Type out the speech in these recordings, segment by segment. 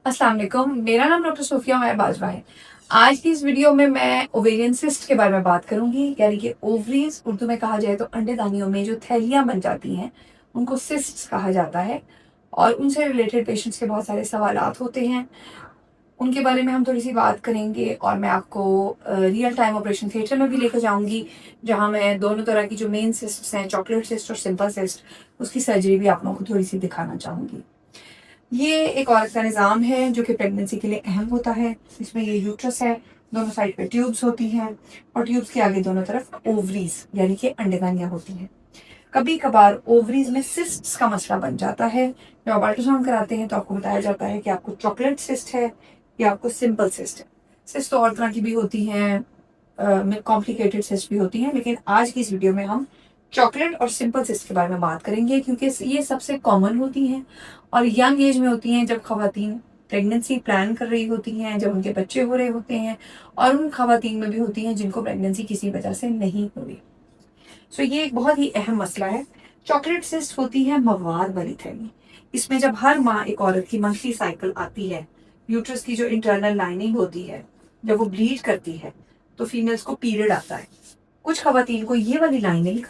अस्सलाम वालेकुम, मेरा नाम डॉक्टर सोफिया उमैर बाजवा है। आज की इस वीडियो में मैं ओवेरियन सिस्ट के बारे में बात करूंगी, यानी कि ओवरीज उर्दू में कहा जाए तो अंडेदानियों में जो थैलियां बन जाती हैं उनको सिस्ट्स कहा जाता है। और उनसे रिलेटेड पेशेंट्स के बहुत सारे सवालात होते हैं, उनके बारे में हम थोड़ी सी बात करेंगे। और मैं आपको रियल टाइम ऑपरेशन थिएटर में भी लेकर जाऊंगी, जहां मैं दोनों तरह की जो मेन सिस्ट्स हैं, चॉकलेट सिस्ट और सिंपल सिस्ट, उसकी सर्जरी भी आप लोगों को थोड़ी सी दिखाना चाहूंगी। ये एक औरत का निज़ाम है जो कि प्रेगनेंसी के लिए अहम होता है। इसमें ये यूट्रस है, दोनों साइड पे ट्यूब्स होती हैं और ट्यूब्स के आगे दोनों तरफ ओवरीज यानी कि अंडेदानियां होती हैं। कभी कभार ओवरीज में सिस्ट्स का मसला बन जाता है। जब आप अल्ट्रासाउंड कराते हैं तो आपको बताया जाता है कि आपको चॉकलेट सिस्ट है या आपको सिंपल सिस्ट है। सिस्ट तो और तरह की भी होती हैं, कॉम्प्लिकेटेड सिस्ट भी होती हैं, लेकिन आज की इस वीडियो में हम चॉकलेट और सिंपल सिस्ट के बारे में बात करेंगे, क्योंकि ये सबसे कॉमन होती हैं और यंग एज में होती हैं, जब खवातीन प्रेगनेंसी प्लान कर रही होती हैं, जब उनके बच्चे हो रहे होते हैं, और उन खवातीन में भी होती हैं जिनको प्रेगनेंसी किसी वजह से नहीं हो रही। सो ये एक बहुत ही अहम मसला है। चॉकलेट सिस्ट होती है मवाद वाली थैली। इसमें जब हर माह एक औरत की मंथली साइकिल आती है, यूट्रस की जो इंटरनल लाइनिंग होती है जब वो ब्लीड करती है तो फीमेल्स को पीरियड आता है। कुछ खवातीन को ये वाली लाइनिंग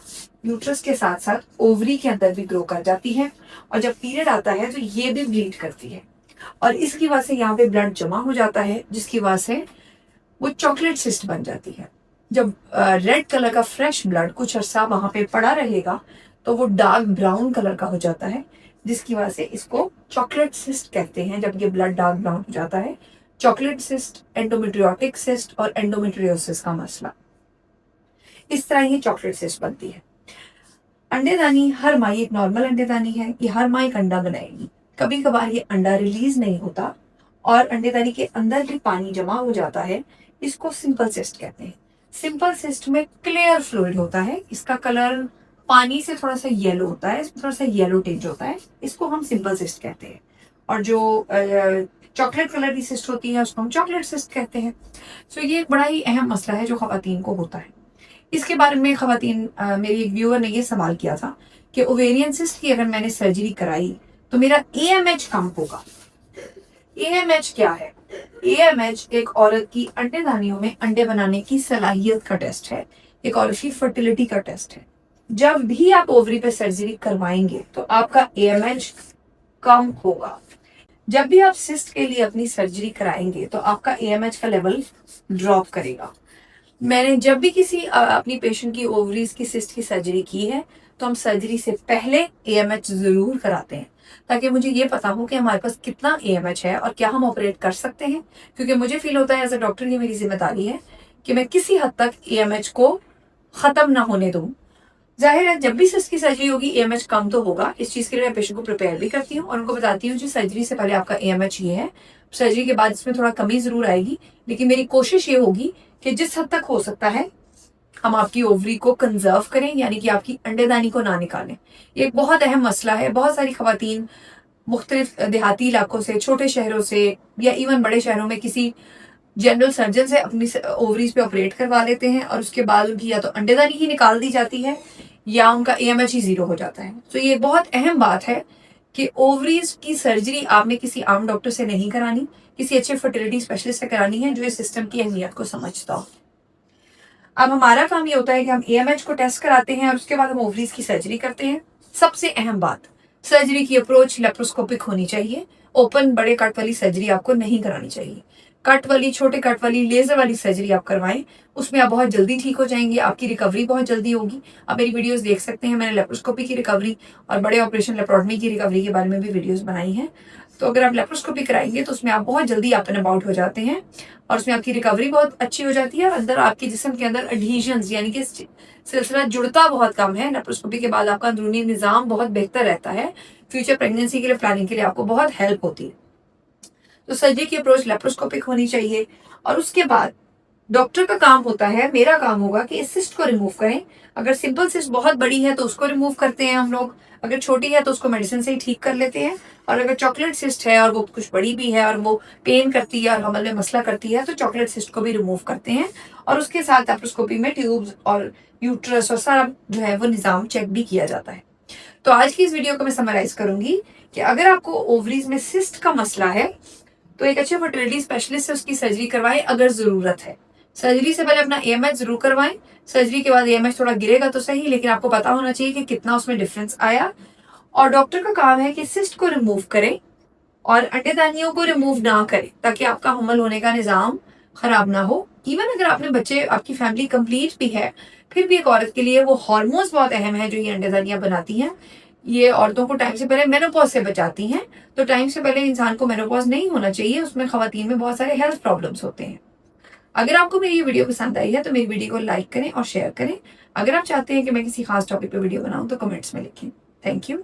यूट्रस के साथ साथ ओवरी के अंदर भी ग्रो कर जाती है, और जब पीरियड आता है तो ये भी ब्लीड करती है, और इसकी वजह से यहाँ पे ब्लड जमा हो जाता है, जिसकी वजह से वो चॉकलेट सिस्ट बन जाती है। जब रेड कलर का फ्रेश ब्लड कुछ अरसा वहां पे पड़ा रहेगा तो वो डार्क ब्राउन कलर का हो जाता है, जिसकी वजह से इसको चॉकलेट सिस्ट कहते हैं। जब ये ब्लड डार्क ब्राउन हो जाता है, चॉकलेट सिस्ट, एंडोमेट्रियोटिक सिस्ट और एंडोमेट्रियोसिस का मसला, इस तरह ये चॉकलेट सिस्ट बनती है। अंडेदानी हर माई एक नॉर्मल अंडेदानी है, ये हर माई एक अंडा बनाएगी। कभी कभार ये अंडा रिलीज नहीं होता और अंडेदानी के अंदर भी पानी जमा हो जाता है, इसको सिंपल सिस्ट कहते हैं। सिंपल सिस्ट में क्लियर फ्लूइड होता है, इसका कलर पानी से थोड़ा सा येलो होता है, इसमें थोड़ा सा येलो टिंज होता है, इसको हम सिंपल सिस्ट कहते हैं। और जो चॉकलेट कलर की सिस्ट होती है उसको हम चॉकलेट सिस्ट कहते हैं। सो ये एक बड़ा ही अहम मसला है जो खवातीन को होता है। इसके बारे में खवातीन, मेरी एक व्यूअर ने ये सवाल किया था कि ओवेरियन सिस्ट की अगर मैंने सर्जरी कराई तो मेरा AMH कम होगा। AMH क्या है? AMH एक औरत की अंडेदानियों में अंडे बनाने की सलाहियत का टेस्ट है, एक औरत की फर्टिलिटी का टेस्ट है। जब भी आप ओवरी पे सर्जरी करवाएंगे तो आपका AMH कम होगा। जब भी आप सिस्ट के लिए अपनी सर्जरी कराएंगे तो आपका AMH का लेवल ड्रॉप करेगा। मैंने जब भी किसी अपनी पेशेंट की ओवरीज की सिस्ट की सर्जरी की है तो हम सर्जरी से पहले AMH जरूर कराते हैं, ताकि मुझे ये पता हो कि हमारे पास कितना AMH है और क्या हम ऑपरेट कर सकते हैं। क्योंकि मुझे फील होता है एज अ डॉक्टर ये मेरी जिम्मेदारी है कि मैं किसी हद तक AMH को खत्म ना होने दूं। जाहिर है जब भी सिस्ट की सर्जरी होगी AMH कम तो होगा, इस चीज के लिए मैं पेशेंट को प्रिपेयर भी करती हूँ और उनको बताती हूँ जी सर्जरी से पहले आपका AMH ये है, सर्जरी के बाद इसमें थोड़ा कमी जरूर आएगी, लेकिन मेरी कोशिश ये होगी कि जिस हद तक हो सकता है हम आपकी ओवरी को कंजर्व करें, यानी कि आपकी अंडेदानी को ना निकालें। ये एक बहुत अहम मसला है। बहुत सारी खवातीन मुख्तलिफ देहाती इलाकों से, छोटे शहरों से या इवन बड़े शहरों में किसी जनरल सर्जन से अपनी ओवरीज पे ऑपरेट करवा लेते हैं और उसके बाद उनकी या तो अंडेदानी ही निकाल दी जाती है या उनका AMH ही जीरो हो जाता है। तो ये बहुत अहम बात है कि ओवरीज की सर्जरी आपने किसी आम डॉक्टर से नहीं करानी, किसी अच्छे फर्टिलिटी स्पेशलिस्ट से करानी है जो इस सिस्टम की अहमियत को समझता हो। अब हमारा काम ये होता है कि हम AMH को टेस्ट कराते हैं और उसके बाद हम ओवरीज की सर्जरी करते हैं। सबसे अहम बात, सर्जरी की अप्रोच लेप्रोस्कोपिक होनी चाहिए। ओपन बड़े कट वाली सर्जरी आपको नहीं करानी चाहिए। कट वाली, छोटे कट वाली, लेजर वाली सर्जरी आप करवाएं, उसमें आप बहुत जल्दी ठीक हो जाएंगे, आपकी रिकवरी बहुत जल्दी होगी। आप मेरी वीडियोस देख सकते हैं, मैंने लेप्रोस्कोपी की रिकवरी और बड़े ऑपरेशन लेप्रोटमी की रिकवरी के बारे में भी वीडियोस बनाई हैं। तो अगर आप लेप्रोस्कोपी कराएंगे तो उसमें आप बहुत जल्दी अप एंड अबाउट हो जाते हैं और उसमें आपकी रिकवरी बहुत अच्छी हो जाती है और अंदर आपके जिस्म के अंदर एडहीजन्स यानी कि सिलसिला जुड़ता बहुत कम है। लेप्रोस्कोपी के बाद आपका अंदरूनी निज़ाम बहुत बेहतर रहता है। फ्यूचर प्रेगनेंसी के लिए, प्लानिंग के लिए आपको बहुत हेल्प होती है। तो सर्जरी की अप्रोच लेप्रोस्कोपिक होनी चाहिए और उसके बाद डॉक्टर का काम होता है, मेरा काम होगा कि इस सिस्ट को रिमूव करें। अगर सिंपल सिस्ट बहुत बड़ी है तो उसको रिमूव करते हैं हम लोग, अगर छोटी है तो उसको मेडिसिन से ही ठीक कर लेते हैं, और अगर चॉकलेट सिस्ट है और वो कुछ बड़ी भी है और वो पेन करती है और हमल में मसला करती है तो चॉकलेट सिस्ट को भी रिमूव करते हैं और उसके साथ लेप्रोस्कोपी में ट्यूब्स और यूट्रस और सारा जो है वो निज़ाम चेक भी किया जाता है। तो आज की इस वीडियो को मैं समराइज करूंगी कि अगर आपको ओवरीज में सिस्ट का मसला है तो एक अच्छे फर्टिलिटी स्पेशलिस्ट से उसकी सर्जरी करवाएं अगर ज़रूरत है। सर्जरी से पहले अपना AMH ज़रूर करवाएं। सर्जरी के बाद AMH थोड़ा गिरेगा तो सही, लेकिन आपको पता होना चाहिए कि कितना उसमें डिफरेंस आया। और डॉक्टर का काम है कि सिस्ट को रिमूव करें और अंडेदानियों को रिमूव ना करें, ताकि आपका हमल होने का निज़ाम खराब ना हो। इवन अगर आपने बच्चे, आपकी फैमिली कंप्लीट भी है, फिर भी एक औरत के लिए वो हार्मोन्स बहुत अहम है जो ये अंडेदानियां बनाती हैं। ये औरतों को टाइम से पहले मेनोपॉज से बचाती हैं। तो टाइम से पहले इंसान को मेनोपॉज नहीं होना चाहिए, उसमें खवातीन में बहुत सारे हेल्थ प्रॉब्लम्स होते हैं। अगर आपको मेरी ये वीडियो पसंद आई है तो मेरी वीडियो को लाइक करें और शेयर करें। अगर आप चाहते हैं कि मैं किसी खास टॉपिक पे वीडियो बनाऊं तो कमेंट्स में लिखें। Thank you.